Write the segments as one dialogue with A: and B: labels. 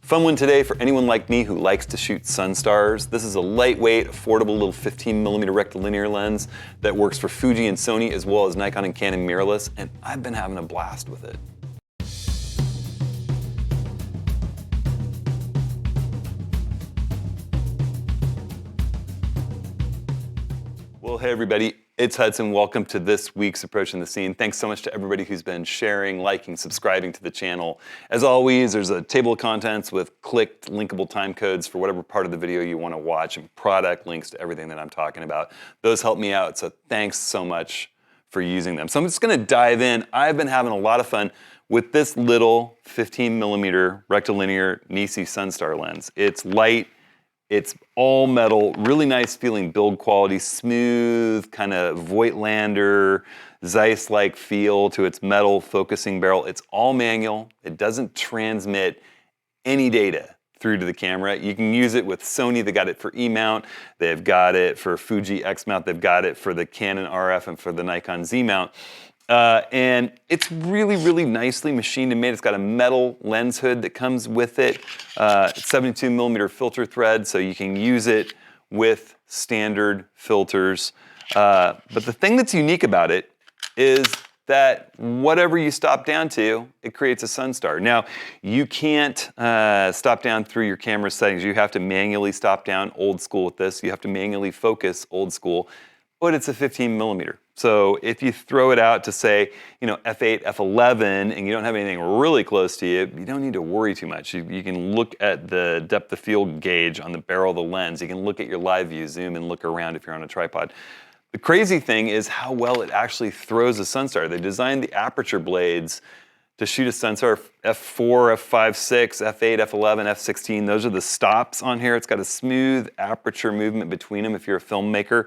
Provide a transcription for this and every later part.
A: Fun one today for anyone like me who likes to shoot Sunstars. This is a lightweight, affordable little 15mm rectilinear lens that works for Fuji and Sony as well as Nikon and Canon mirrorless, and I've been having a blast with it. Well, hey everybody, it's Hudson. Welcome to this week's Approaching the Scene. Thanks so much to everybody who's been sharing, liking, subscribing to the channel. As always, there's a table of contents with clicked, linkable time codes for whatever part of the video you want to watch and product links to everything that I'm talking about. Those help me out, so thanks so much for using them. So I'm just going to dive in. I've been having a lot of fun with this little 15mm rectilinear NiSi's Sunstar lens. It's light. It's all metal, really nice feeling build quality, smooth, kind of Voigtlander, Zeiss-like feel to its metal focusing barrel. It's all manual. It doesn't transmit any data through to the camera. You can use it with Sony. They got it for E-mount. They've got it for Fuji X-mount. They've got it for the Canon RF and for the Nikon Z-mount. And it's really, really nicely machined and made. It's got a metal lens hood that comes with it. It's 72mm filter thread, so you can use it with standard filters. But the thing that's unique about it is that whatever you stop down to, it creates a Sunstar. Now, you can't stop down through your camera settings. You have to manually stop down, old school with this. You have to manually focus, old school. But it's a 15mm. So if you throw it out to say, f8, f11, and you don't have anything really close to you, you don't need to worry too much. You can look at the depth of field gauge on the barrel of the lens. You can look at your live view, zoom, and look around if you're on a tripod. The crazy thing is how well it actually throws a Sunstar. They designed the aperture blades to shoot a Sunstar f4, f5, 6, f8, f11, f16. Those are the stops on here. It's got a smooth aperture movement between them if you're a filmmaker.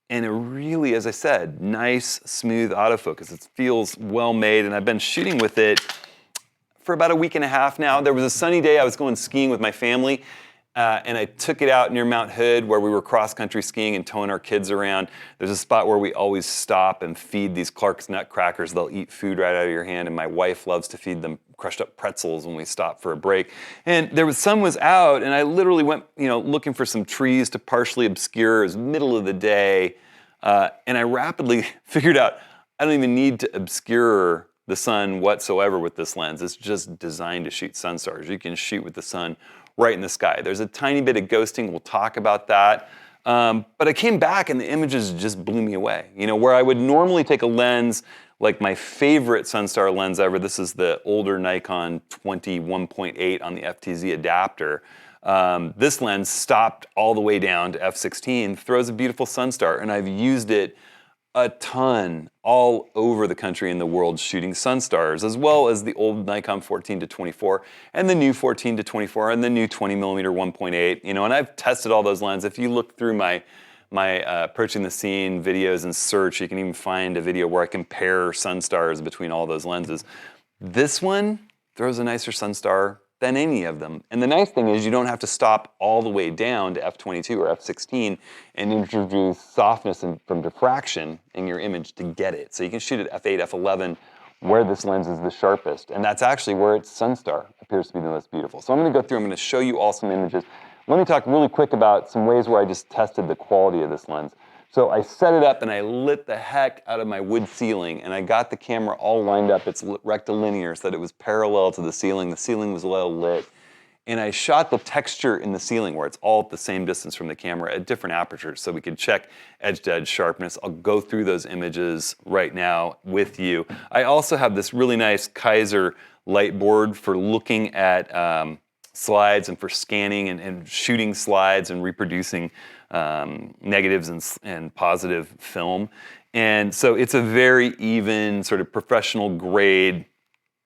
A: And a really, as I said, nice, smooth autofocus. It feels well made, and I've been shooting with it for about a week and a half now. There was a sunny day. I was going skiing with my family, and I took it out near Mount Hood where we were cross-country skiing and towing our kids around. There's a spot where we always stop and feed these Clark's Nutcrackers. They'll eat food right out of your hand, and my wife loves to feed them crushed up pretzels when we stop for a break. And the sun was out, and I literally went, looking for some trees to partially obscure. It was middle of the day. And I rapidly figured out I don't even need to obscure the sun whatsoever with this lens. It's just designed to shoot Sunstars. You can shoot with the sun right in the sky. There's a tiny bit of ghosting. We'll talk about that. But I came back and the images just blew me away. Where I would normally take a lens like my favorite Sunstar lens ever, this is the older Nikon 21.8 on the FTZ adapter. This lens stopped all the way down to f16, throws a beautiful Sunstar, and I've used it a ton all over the country and the world shooting Sunstars, as well as the old Nikon 14-24 and the new 14-24 and the new 20mm 1.8. And I've tested all those lenses. If you look through my Approaching the Scene videos and search, you can even find a video where I compare Sunstars between all those lenses. This one throws a nicer Sunstar than any of them. And the nice thing is you don't have to stop all the way down to f22 or f16 and introduce softness from diffraction in your image to get it. So you can shoot at f8, f11 where this lens is the sharpest. And that's actually where its Sunstar appears to be the most beautiful. So I'm going to go through, I'm going to show you all some images. Let me talk really quick about some ways where I just tested the quality of this lens. So I set it up and I lit the heck out of my wood ceiling, and I got the camera all lined up. It's rectilinear so that it was parallel to the ceiling. The ceiling was well lit. And I shot the texture in the ceiling where it's all at the same distance from the camera at different apertures so we could check edge-to-edge sharpness. I'll go through those images right now with you. I also have this really nice Kaiser light board for looking at slides and for scanning and shooting slides and reproducing negatives and positive film. And so it's a very even sort of professional grade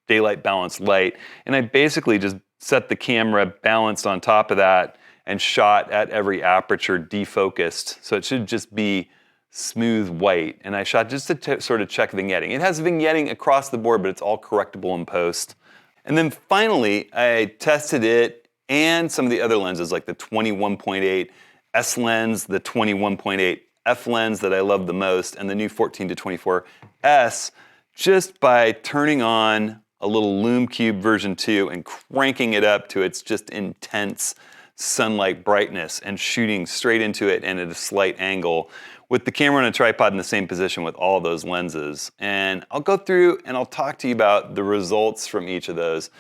A: daylight balanced light. And I basically just set the camera balanced on top of that and shot at every aperture defocused. So it should just be smooth white. And I shot just to sort of check vignetting. It has vignetting across the board, but it's all correctable in post. And then finally, I tested it and some of the other lenses like the 21.8 S lens, the 21.8 F lens that I love the most, and the new 14-24 S, just by turning on a little Lume Cube version 2 and cranking it up to its just intense sunlight brightness and shooting straight into it and at a slight angle with the camera on a tripod in the same position with all those lenses. And I'll go through and I'll talk to you about the results from each of those.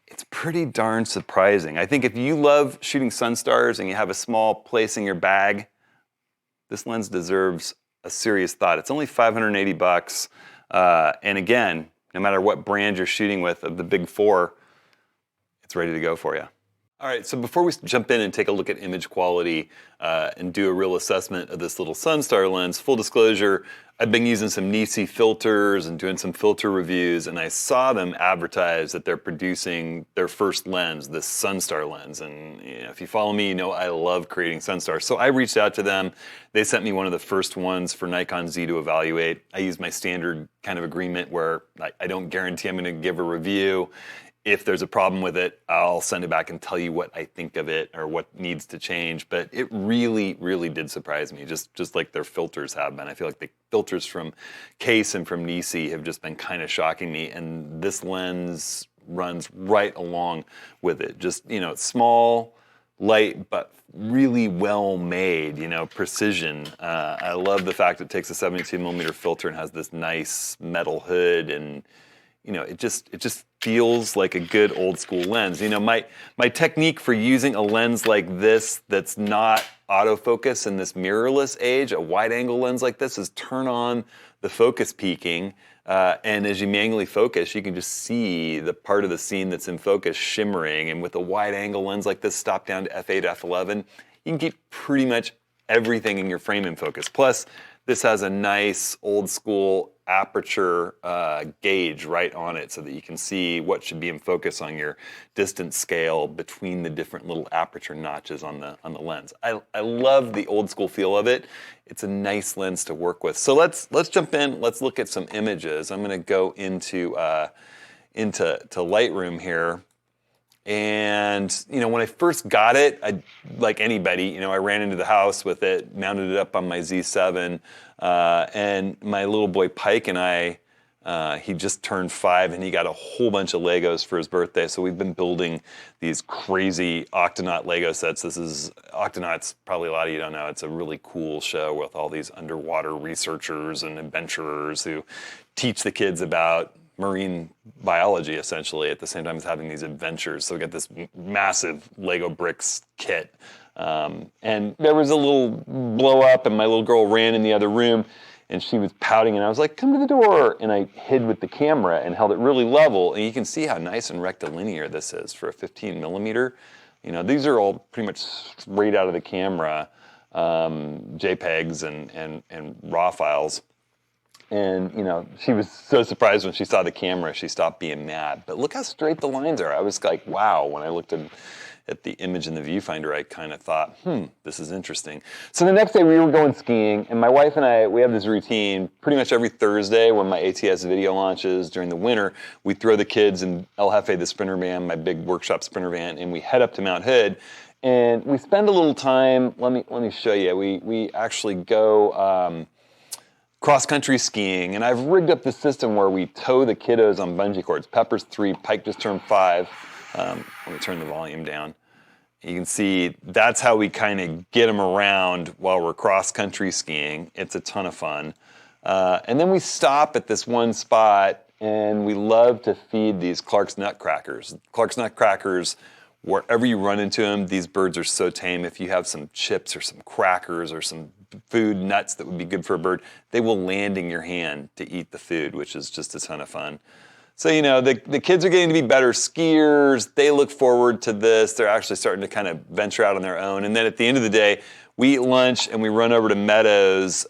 A: It's pretty darn surprising. I think if you love shooting Sunstars and you have a small place in your bag, this lens deserves a serious thought. It's only 580 bucks. And again, no matter what brand you're shooting with of the big four, it's ready to go for you. All right, so before we jump in and take a look at image quality and do a real assessment of this little Sunstar lens, full disclosure, I've been using some NiSi filters and doing some filter reviews, and I saw them advertise that they're producing their first lens, this Sunstar lens. And you know, if you follow me, you know I love creating Sunstars. So I reached out to them. They sent me one of the first ones for Nikon Z to evaluate. I use my standard kind of agreement where I don't guarantee I'm going to give a review. If there's a problem with it, I'll send it back and tell you what I think of it or what needs to change. But it really, really did surprise me, just like their filters have been. I feel like the filters from Case and from NiSi have just been kind of shocking me. And this lens runs right along with it. Just, you know, it's small, light, but really well made, you know, precision. I love the fact it takes a 72mm filter and has this nice metal hood, and you know, it just feels like a good old school lens. You know, my technique for using a lens like this that's not autofocus in this mirrorless age, a wide angle lens like this, is turn on the focus peaking, and as you manually focus, you can just see the part of the scene that's in focus shimmering. And with a wide angle lens like this, stop down to f8, f11, you can keep pretty much everything in your frame in focus. Plus, this has a nice old school aperture gauge right on it so that you can see what should be in focus on your distance scale between the different little aperture notches on the lens. I love the old school feel of it. It's a nice lens to work with. So let's jump in. Let's look at some images. I'm going to go into Lightroom here. And you know, when I first got it, like anybody, you know, I ran into the house with it, mounted it up on my Z7, and my little boy Pike and I, he just turned 5 and he got a whole bunch of Legos for his birthday. So we've been building these crazy Octonaut Lego sets. This is Octonaut's, probably a lot of you don't know. It's a really cool show with all these underwater researchers and adventurers who teach the kids about marine biology, essentially, at the same time as having these adventures. So we got this massive Lego bricks kit. And there was a little blow up and my little girl ran in the other room and she was pouting and I was like, come to the door. And I hid with the camera and held it really level. And you can see how nice and rectilinear this is for a 15mm. You know, these are all pretty much straight out of the camera, JPEGs and RAW files. And, you know, she was so surprised when she saw the camera, she stopped being mad. But look how straight the lines are. I was like, wow. When I looked at the image in the viewfinder, I kind of thought, this is interesting. So the next day we were going skiing, and my wife and I, we have this routine pretty much every Thursday when my ATS video launches during the winter. We throw the kids in El Jefe, the sprinter van, my big workshop sprinter van, and we head up to Mount Hood. And we spend a little time, let me show you. We actually go cross-country skiing, and I've rigged up this system where we tow the kiddos on bungee cords. Pepper's 3, Pike just turned 5. Let me turn the volume down. You can see that's how we kind of get them around while we're cross-country skiing. It's a ton of fun. And then we stop at this one spot, and we love to feed these Clark's Nutcrackers. Clark's Nutcrackers, wherever you run into them, these birds are so tame. If you have some chips or some crackers or some food, nuts that would be good for a bird, they will land in your hand to eat the food, which is just a ton of fun. So, you know, the kids are getting to be better skiers. They look forward to this. They're actually starting to kind of venture out on their own. And then at the end of the day, we eat lunch and we run over to Meadows,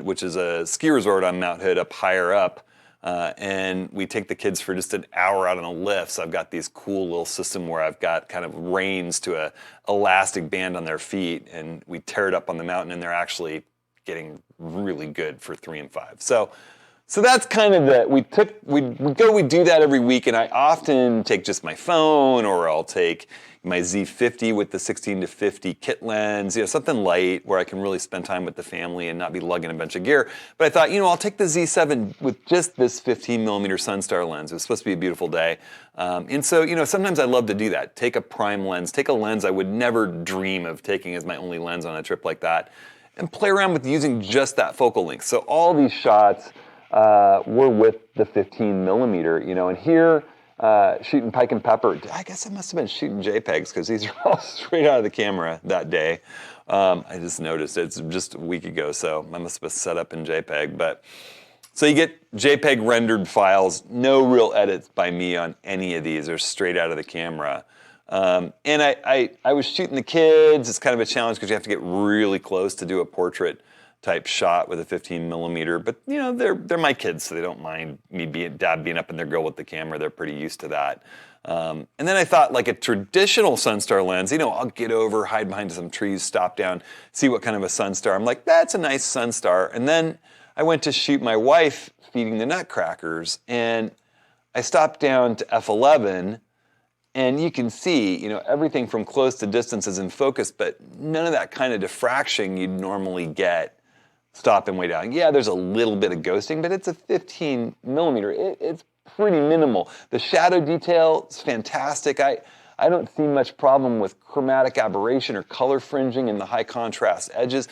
A: which is a ski resort on Mount Hood up higher up. And we take the kids for just an hour out on a lift. So I've got these cool little system where I've got kind of reins to a elastic band on their feet, and we tear it up on the mountain, and they're actually getting really good for 3 and 5. So So that's kind of we do that every week, and I often take just my phone, or I'll take my Z50 with the 16-50 kit lens, something light where I can really spend time with the family and not be lugging a bunch of gear. But I thought, I'll take the Z7 with just this 15mm Sunstar lens. It was supposed to be a beautiful day. And so, sometimes I love to do that. Take a prime lens, take a lens I would never dream of taking as my only lens on a trip like that, and play around with using just that focal length. So all these shots were with the 15mm, and here, shooting pike and pepper. I guess I must have been shooting JPEGs because these are all straight out of the camera that day. I just noticed it's just a week ago, so I must have set up in JPEG. But so you get JPEG rendered files, no real edits by me on any of these. They're straight out of the camera. And I was shooting the kids. It's kind of a challenge because you have to get really close to do a portrait type shot with a 15mm, but they're my kids, so they don't mind me dad being up in their grill with the camera. They're pretty used to that. And then I thought, like a traditional Sunstar lens, I'll get over, hide behind some trees, stop down, see what kind of a Sunstar. I'm like, that's a nice Sunstar. And then I went to shoot my wife feeding the nutcrackers, and I stopped down to f11, and you can see, everything from close to distance is in focus, but none of that kind of diffraction you'd normally get stop and way down. Yeah, there's a little bit of ghosting, but it's a 15mm. It's pretty minimal. The shadow detail is fantastic. I don't see much problem with chromatic aberration or color fringing in the high contrast edges.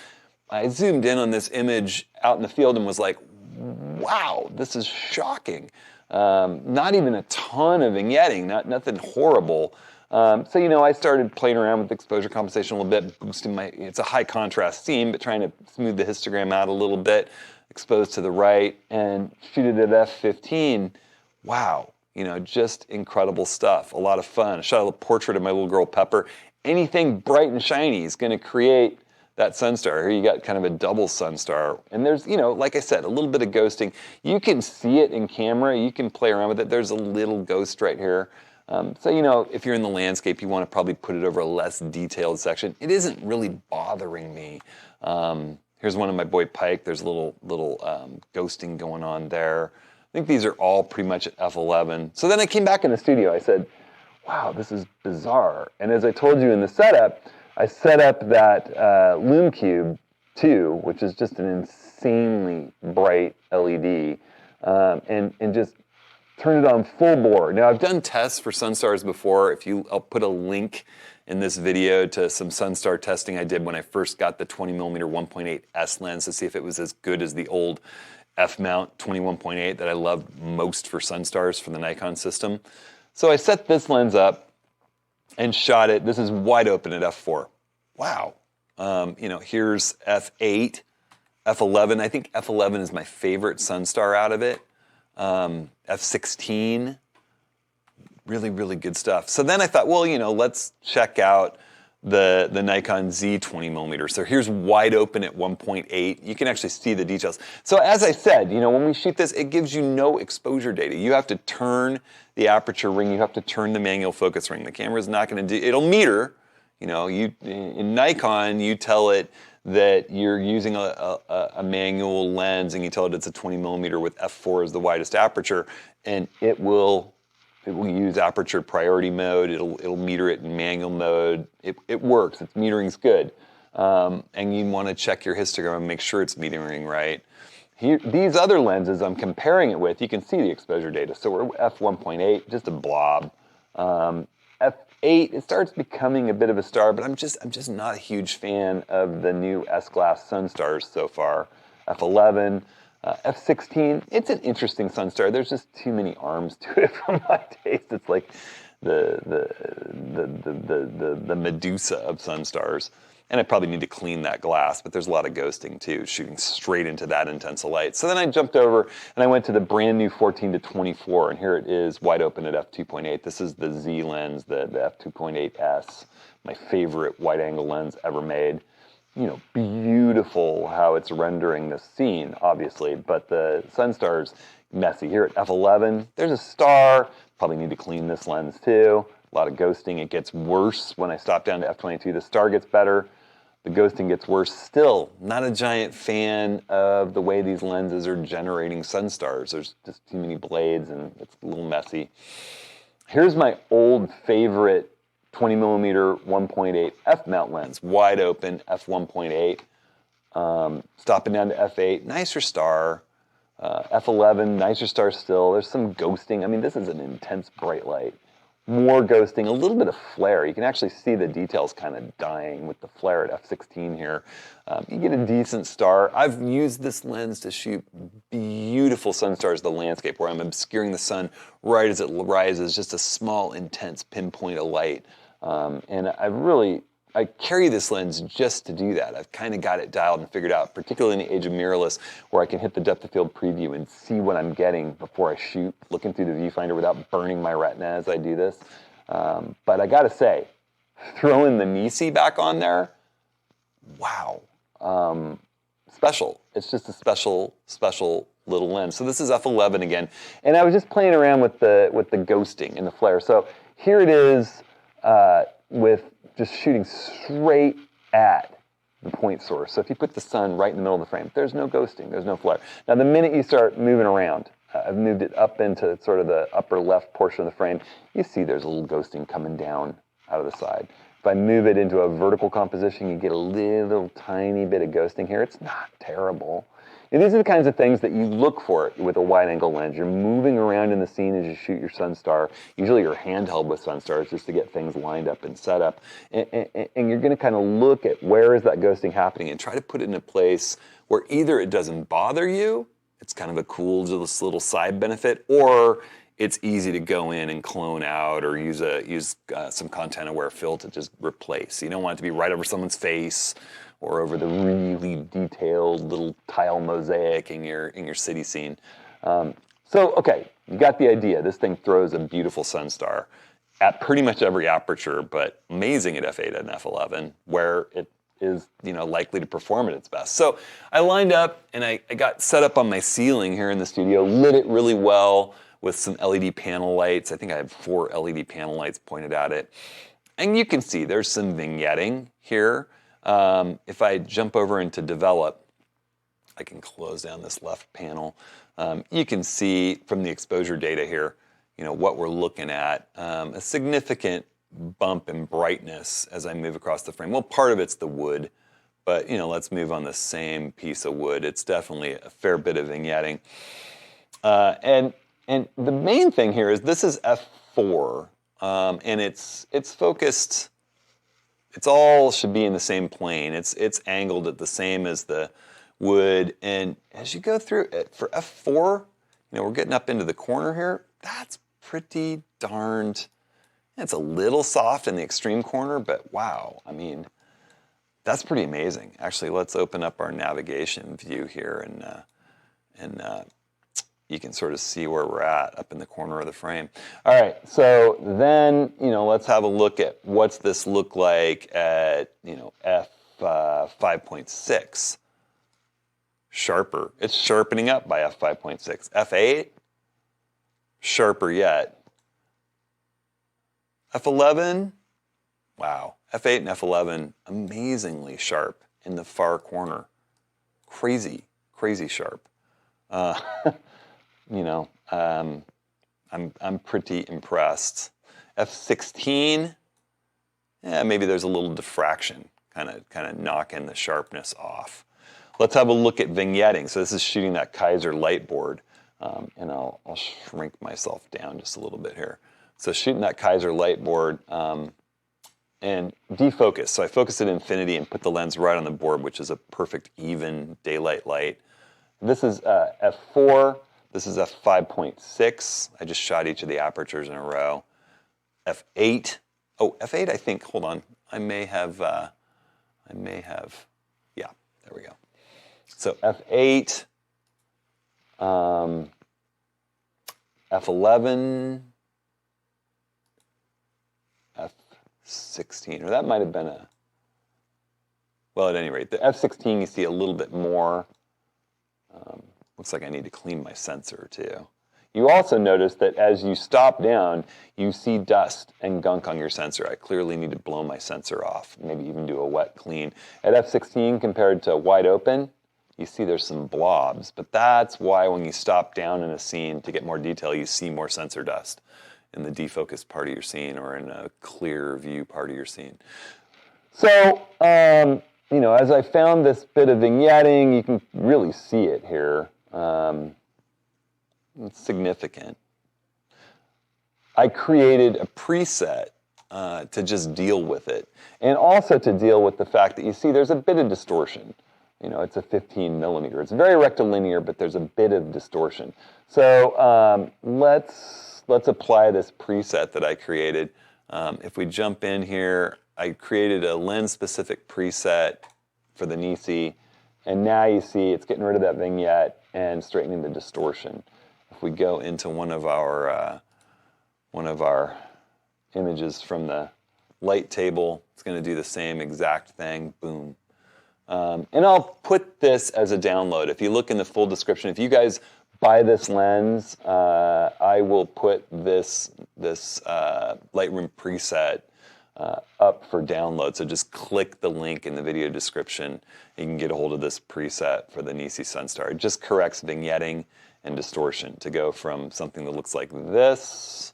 A: I zoomed in on this image out in the field and was like, wow, this is shocking. Not even a ton of vignetting, nothing horrible. So, I started playing around with exposure compensation a little bit, boosting it's a high contrast scene, but trying to smooth the histogram out a little bit, exposed to the right, and shoot it at f15. Wow, just incredible stuff. A lot of fun. I shot a little portrait of my little girl Pepper. Anything bright and shiny is going to create that Sunstar. Here you got kind of a double Sunstar. And there's, like I said, a little bit of ghosting. You can see it in camera. You can play around with it. There's a little ghost right here. So, if you're in the landscape, you want to probably put it over a less detailed section. It isn't really bothering me. Here's one of my boy pike. There's a little ghosting going on there. I think these are all pretty much at f11. So then I came back in the studio. I said, wow, this is bizarre. And as I told you in the setup, I set up that Lume Cube 2, which is just an insanely bright LED, and just turn it on full bore. Now, I've done tests for Sunstars before. I'll put a link in this video to some Sunstar testing I did when I first got the 20mm 1.8S lens to see if it was as good as the old F-mount 21.8 that I loved most for Sunstars for the Nikon system. So I set this lens up and shot it. This is wide open at f4. Wow. Here's f8, f11. I think f11 is my favorite Sunstar out of it. F16, really, really good stuff. So then I thought, well, let's check out the Nikon Z 20mm. So here's wide open at 1.8. You can actually see the details. So as I said, when we shoot this, it gives you no exposure data. You have to turn the aperture ring. You have to turn the manual focus ring. The camera's not going to do, it'll meter. In Nikon, you tell it that you're using a manual lens, and you tell it it's a 20mm with f4 as the widest aperture, and it will use aperture priority mode. It'll meter it in manual mode. It works. Its metering's good, and you want to check your histogram and make sure it's metering right. Here, these other lenses I'm comparing it with, you can see the exposure data. So we're f1.8, just a blob. F8, it starts becoming a bit of a star, but I'm just not a huge fan of the new S-Class Sunstars so far. F11, F16, it's an interesting Sunstar. There's just too many arms to it for my taste. It's like the Medusa of Sunstars. And I probably need to clean that glass, but there's a lot of ghosting too, shooting straight into that intense a light. So then I jumped over and I went to the brand new 14-24, and here it is wide open at f2.8. This is the Z lens, the f2.8S, my favorite wide angle lens ever made. Beautiful how it's rendering the scene, obviously, but the Sunstar's messy. Here at f11, there's a star. Probably need to clean this lens too. A lot of ghosting. It gets worse when I stop down to f22. The star gets better. the ghosting gets worse. Still, not a giant fan of the way these lenses are generating Sunstars. There's just too many blades and it's a little messy. Here's my old favorite 20mm 1.8 f-mount lens, wide open f1.8. Stopping down to f8, nicer star. F11, nicer star still. There's some ghosting. I mean, this is an intense bright light. More ghosting, a little bit of flare. You can actually see the details kind of dying with the flare at f16 here. You get a decent star. I've used this lens to shoot beautiful Sunstars of the landscape where I'm obscuring the sun right as it rises, just a small, intense pinpoint of light. And I carry this lens just to do that. I've kind of got it dialed and figured out, particularly in the age of mirrorless, where I can hit the depth of field preview and see what I'm getting before I shoot, looking through the viewfinder without burning my retina as I do this. But I gotta say, throwing the NiSi back on there, wow. Special. It's just a special, special little lens. So this is f11 again. And I was just playing around with the ghosting and the flare. So here it is with just shooting straight at the point source. So if you put the sun right in the middle of the frame, there's no ghosting, there's no flare. Now the minute you start moving around, I've moved it up into sort of the upper left portion of the frame, you see there's a little ghosting coming down out of the side. If I move it into a vertical composition, you get a little tiny bit of ghosting here. It's not terrible. And these are the kinds of things that you look for with a wide-angle lens. You're moving around in the scene as you shoot your Sunstar. Usually you're handheld with Sunstars just to get things lined up and set up. And you're going to kind of look at where is that ghosting happening and try to put it in a place where either it doesn't bother you, it's kind of a cool just little side benefit, or it's easy to go in and clone out or use some content-aware fill to just replace. You don't want it to be right over someone's face or over the really detailed little tile mosaic in your city scene. So, okay, you got the idea. This thing throws a beautiful Sunstar at pretty much every aperture, but amazing at f8 and f11, where it is likely to perform at its best. So I lined up and I got set up on my ceiling here in the studio, lit it really well with some LED panel lights. I think I have 4 LED panel lights pointed at it. And you can see there's some vignetting here. If I jump over into develop, I can close down this left panel. You can see from the exposure data here, what we're looking at, a significant bump in brightness as I move across the frame. Well, part of it's the wood, but let's move on the same piece of wood. It's definitely a fair bit of vignetting. And the main thing here is this is f4, and it's focused. It's all should be in the same plane. It's angled at the same as the wood. And as you go through it, for f4, we're getting up into the corner here. That's pretty darned. It's a little soft in the extreme corner, but wow, I mean, that's pretty amazing. Actually, let's open up our navigation view here, and you can sort of see where we're at up in the corner of the frame. All right, so then, let's have a look at what's this look like at, f 5.6. Sharper. It's sharpening up by f 5.6. f8, sharper yet. f11, wow. f8 and f11, amazingly sharp in the far corner. Crazy, crazy sharp. I'm pretty impressed. f16, yeah, maybe there's a little diffraction, kind of knocking the sharpness off. Let's have a look at vignetting. So this is shooting that Kaiser light board, and I'll shrink myself down just a little bit here. So shooting that Kaiser light board and defocus. So I focus at infinity and put the lens right on the board, which is a perfect even daylight light. This is f4. This is f5.6. I just shot each of the apertures in a row. f8. Oh, f8, I think, hold on. I may have, yeah, there we go. So f8, f11, f16, or that might have been a, well, at any rate, the f16 you see a little bit more. Looks like I need to clean my sensor too. You also notice that as you stop down, you see dust and gunk on your sensor. I clearly need to blow my sensor off, maybe even do a wet clean. At f16 compared to wide open, you see there's some blobs, but that's why when you stop down in a scene to get more detail, you see more sensor dust in the defocused part of your scene or in a clear view part of your scene. So, you know, as I found this bit of vignetting, you can really see it here. It's significant. I created a preset to just deal with it, and also to deal with the fact that you see there's a bit of distortion. You know, it's a 15 millimeter. It's very rectilinear, but there's a bit of distortion. So let's apply this preset that I created. If we jump in here, I created a lens-specific preset for the NiSi, and now you see it's getting rid of that vignette and straightening the distortion. If we go into one of our images from the light table, it's going to do the same exact thing. Boom. And I'll put this as a download. If you look in the full description, if you guys buy this lens, I will put this Lightroom preset up for download. So just click the link in the video description. You can get a hold of this preset for the NiSi Sunstar. It just corrects vignetting and distortion to go from something that looks like this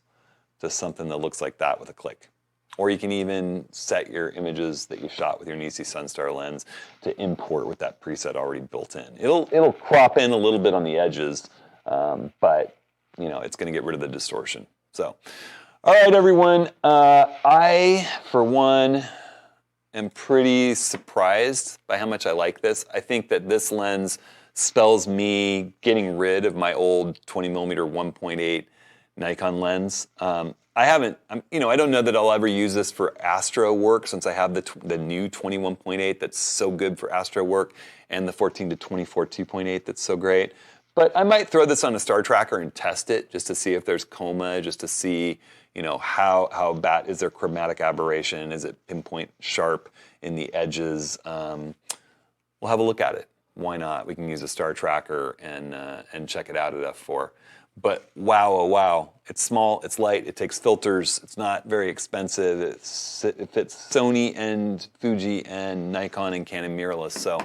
A: to something that looks like that with a click. Or you can even set your images that you shot with your NiSi Sunstar lens to import with that preset already built in. It'll crop in a little bit on the edges, but you know, it's going to get rid of the distortion. So, all right, everyone. I, for one, am pretty surprised by how much I like this. I think that this lens spells me getting rid of my old 20mm 1.8 Nikon lens. I don't know that I'll ever use this for astro work since I have the new 21.8 that's so good for astro work and the 14 to 24 2.8 that's so great. But I might throw this on a star tracker and test it just to see if there's coma, just to see, you know, how bad is there chromatic aberration, is it pinpoint sharp in the edges. We'll have a look at it. Why not? We can use a star tracker and check it out at f4. But wow, oh wow, it's small, it's light, it takes filters, it's not very expensive, it fits Sony and Fuji and Nikon and Canon mirrorless, so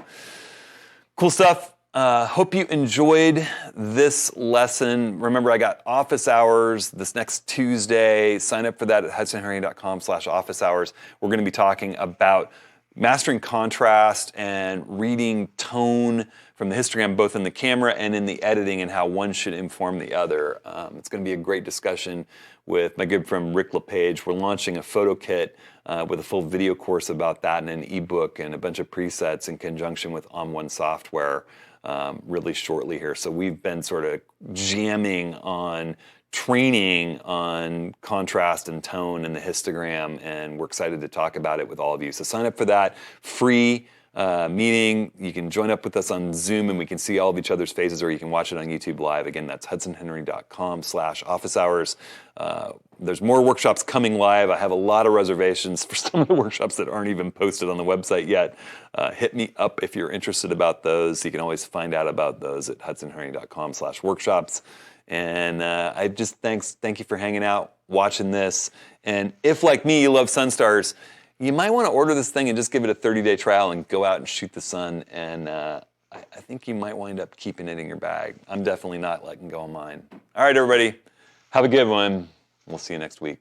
A: cool stuff. Hope you enjoyed this lesson. Remember, I got office hours this next Tuesday. Sign up for that at hudsonhenry.com/office hours. We're gonna be talking about mastering contrast and reading tone from the histogram, both in the camera and in the editing, and how one should inform the other. It's going to be a great discussion with my good friend Rick LePage. We're launching a photo kit with a full video course about that and an ebook and a bunch of presets in conjunction with On1 software really shortly here. So we've been sort of jamming on training on contrast and tone and the histogram, and we're excited to talk about it with all of you. So sign up for that free meeting. You can join up with us on Zoom and we can see all of each other's faces, or you can watch it on YouTube Live. Again, that's hudsonhenry.com/office hours. There's more workshops coming live. I have a lot of reservations for some of the workshops that aren't even posted on the website yet. Hit me up if you're interested about those. You can always find out about those at hudsonhenry.com/workshops. And I just thank you for hanging out, watching this. And if, like me, you love Sunstars, you might want to order this thing and just give it a 30-day trial and go out and shoot the sun. And I think you might wind up keeping it in your bag. I'm definitely not letting go of mine. All right, everybody, have a good one. We'll see you next week.